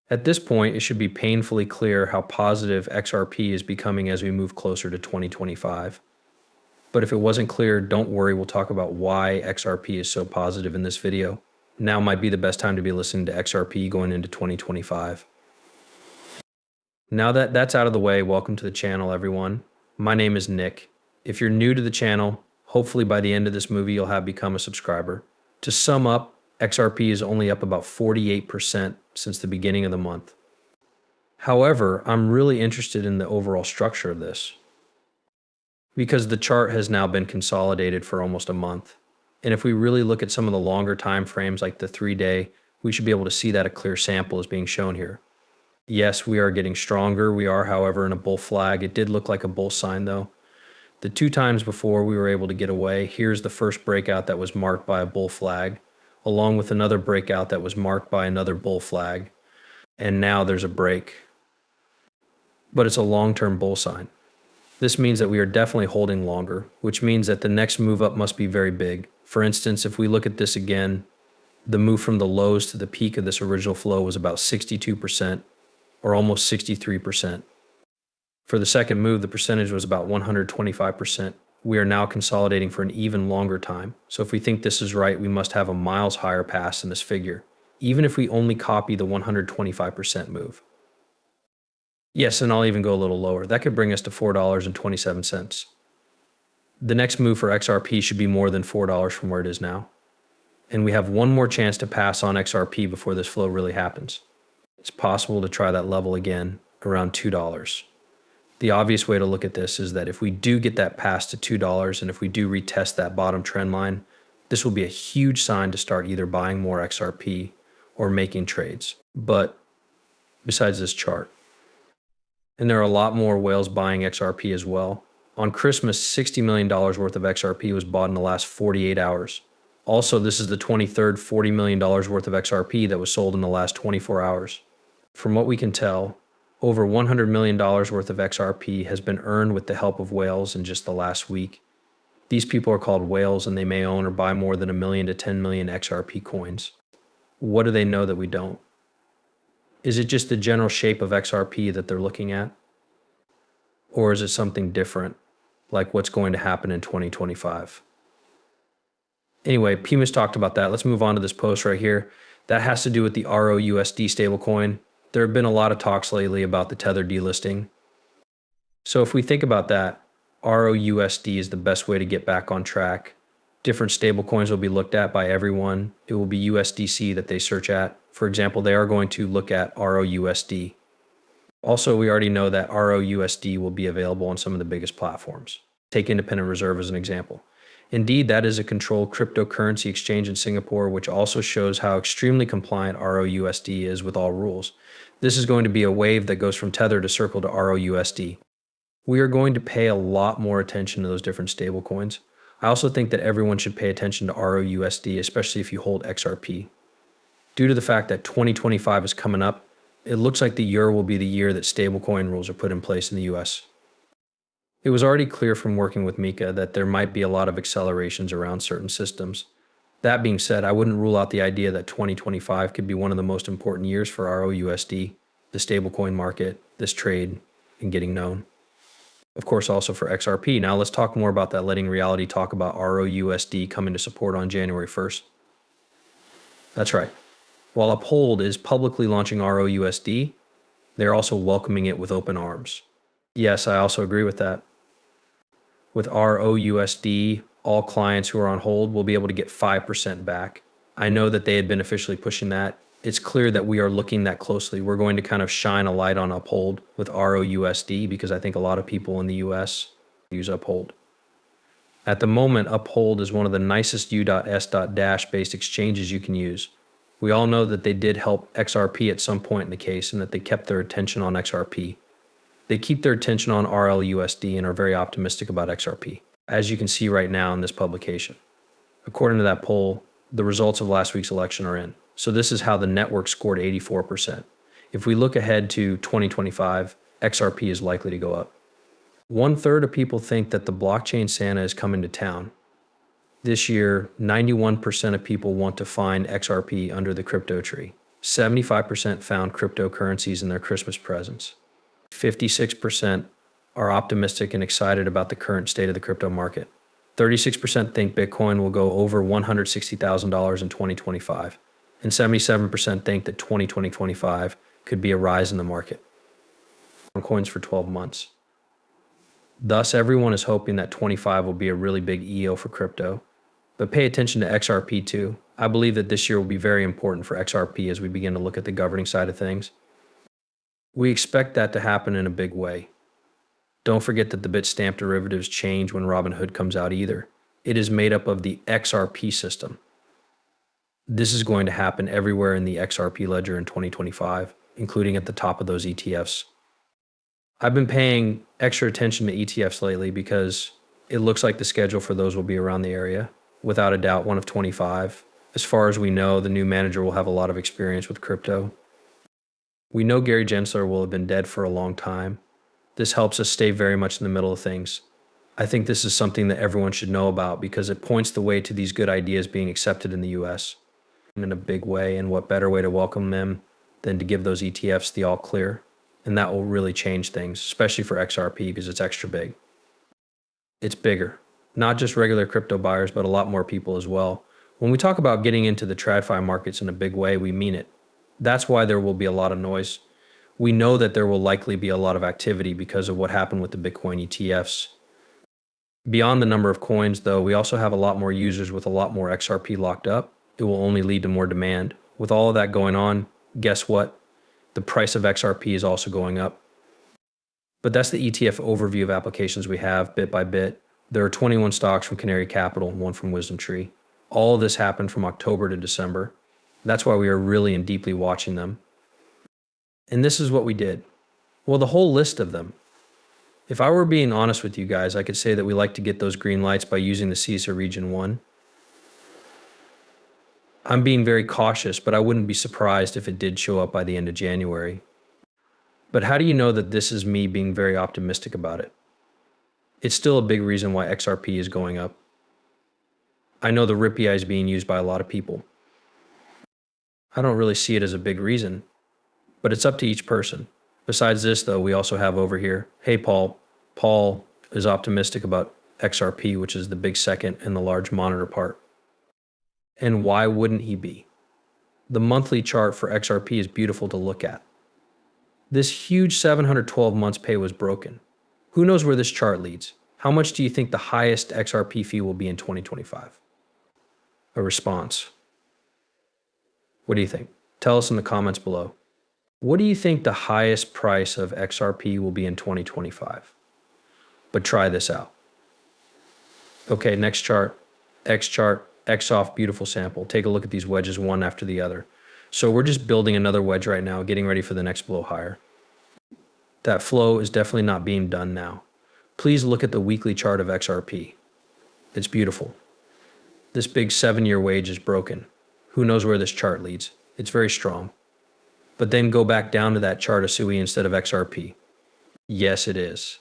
At this point, it should be painfully clear how positive XRP is becoming as we move closer to 2025. But if it wasn't clear, don't worry, we'll talk about why XRP is so positive in this video. Now might be the best time to be listening to XRP going into 2025. Now that that's out of the way, welcome to the channel, everyone. My name is Nick. If you're new to the channel, hopefully by the end of this movie, you'll have become a subscriber. To sum up, XRP is only up about 48% since the beginning of the month. However, I'm really interested in the overall structure of this because the chart has now been consolidated for almost a month. And if we really look at some of the longer time frames like the 3-day, we should be able to see that a clear sample is being shown here. Yes, we are getting stronger. We are, however, in a bull flag. It did look like a bull sign though. The 2 times before we were able to get away, here's the first breakout that was marked by a bull flag, along with another breakout that was marked by another bull flag. And now there's a break. But it's a long-term bull sign. This means that we are definitely holding longer, which means that the next move up must be very big. For instance, if we look at this again, the move from the lows to the peak of this original flow was about 62%, or almost 63%. For the second move, the percentage was about 125%. We are now consolidating for an even longer time. So if we think this is right, we must have a miles higher pass in this figure, even if we only copy the 125% move. Yes, and I'll even go a little lower. That could bring us to $4.27. The next move for XRP should be more than $4 from where it is now. And we have one more chance to pass on XRP before this flow really happens. It's possible to try that level again around $2. The obvious way to look at this is that if we do get that pass to $2 and if we do retest that bottom trend line, this will be a huge sign to start either buying more XRP or making trades. But besides this chart, and there are a lot more whales buying XRP as well. On Christmas, $60 million worth of XRP was bought in the last 48 hours. Also, this is the 23rd $40 million worth of XRP that was sold in the last 24 hours. From what we can tell, over $100 million worth of XRP has been earned with the help of whales in just the last week. These people are called whales and they may own or buy more than 1 million to 10 million XRP coins. What do they know that we don't? Is it just the general shape of XRP that they're looking at? Or is it something different, like what's going to happen in 2025? Anyway, Pima's talked about that. Let's move on to this post right here. That has to do with the ROUSD stablecoin. There have been a lot of talks lately about the Tether delisting. So if we think about that, ROUSD is the best way to get back on track. Different stablecoins will be looked at by everyone. It will be USDC that they search at. For example, they are going to look at ROUSD. Also, we already know that ROUSD will be available on some of the biggest platforms. Take Independent Reserve as an example. Indeed, that is a controlled cryptocurrency exchange in Singapore, which also shows how extremely compliant ROUSD is with all rules. This is going to be a wave that goes from Tether to Circle to ROUSD. We are going to pay a lot more attention to those different stablecoins. I also think that everyone should pay attention to ROUSD, especially if you hold XRP. Due to the fact that 2025 is coming up, it looks like the year will be the year that stablecoin rules are put in place in the US. It was already clear from working with Mika that there might be a lot of accelerations around certain systems. That being said, I wouldn't rule out the idea that 2025 could be one of the most important years for ROUSD, the stablecoin market, this trade, and getting known. Of course, also for XRP. Now let's talk more about that, letting reality talk about ROUSD coming to support on January 1st. That's right. While Uphold is publicly launching ROUSD, they're also welcoming it with open arms. Yes, I also agree with that. With ROUSD, all clients who are on hold will be able to get 5% back. I know that they had been officially pushing that. It's clear that we are looking that closely. We're going to kind of shine a light on Uphold with ROUSD because I think a lot of people in the US use Uphold. At the moment, Uphold is one of the nicest U.S.Dash based exchanges you can use. We all know that they did help XRP at some point in the case and that they kept their attention on XRP. They keep their attention on RLUSD and are very optimistic about XRP, as you can see right now in this publication. According to that poll, the results of last week's election are in. So this is how the network scored 84%. If we look ahead to 2025, XRP is likely to go up. 1/3 of people think that the blockchain Santa is coming to town. This year, 91% of people want to find XRP under the crypto tree. 75% found cryptocurrencies in their Christmas presents. 56% are optimistic and excited about the current state of the crypto market. 36% think Bitcoin will go over $160,000 in 2025. And 77% think that 2025 could be a rise in the market on coins for 12 months. Thus, everyone is hoping that 25 will be a really big EO for crypto. But pay attention to XRP too. I believe that this year will be very important for XRP as we begin to look at the governing side of things. We expect that to happen in a big way. Don't forget that the Bitstamp derivatives change when Robinhood comes out either. It is made up of the XRP system. This is going to happen everywhere in the XRP ledger in 2025, including at the top of those ETFs. I've been paying extra attention to ETFs lately because it looks like the schedule for those will be around the area. Without a doubt, one of 25. As far as we know, the new manager will have a lot of experience with crypto. We know Gary Gensler will have been dead for a long time. This helps us stay very much in the middle of things. I think this is something that everyone should know about because it points the way to these good ideas being accepted in the US in a big way, and what better way to welcome them than to give those ETFs the all clear. And that will really change things, especially for XRP because it's extra big. It's bigger. Not just regular crypto buyers, but a lot more people as well. When we talk about getting into the TradFi markets in a big way, we mean it. That's why there will be a lot of noise. We know that there will likely be a lot of activity because of what happened with the Bitcoin ETFs. Beyond the number of coins, though, we also have a lot more users with a lot more XRP locked up. It will only lead to more demand. With all of that going on, guess what? The price of XRP is also going up. But that's the ETF overview of applications we have bit by bit. There are 21 stocks from Canary Capital and one from Wisdom Tree. All of this happened from October to December. That's why we are really and deeply watching them. And this is what we did. Well, the whole list of them. If I were being honest with you guys, I could say that we like to get those green lights by using the CISA Region 1. I'm being very cautious, but I wouldn't be surprised if it did show up by the end of January. But how do you know that this is me being very optimistic about it? It's still a big reason why XRP is going up. I know the RIPI is being used by a lot of people. I don't really see it as a big reason, but it's up to each person. Besides this, though, we also have over here, hey, Paul. Paul is optimistic about XRP, which is the big second and the large monitor part. And why wouldn't he be? The monthly chart for XRP is beautiful to look at. This huge 712 months pay was broken. Who knows where this chart leads? How much do you think the highest XRP fee will be in 2025? A response. What do you think? Tell us in the comments below. What do you think the highest price of XRP will be in 2025? But try this out. Okay, next chart. X chart, X off, beautiful sample. Take a look at these wedges one after the other. So we're just building another wedge right now, getting ready for the next blow higher. That flow is definitely not being done now. Please look at the weekly chart of XRP. It's beautiful. This big 7-year wedge is broken. Who knows where this chart leads? It's very strong. But then go back down to that chart of SUI instead of XRP. Yes, it is.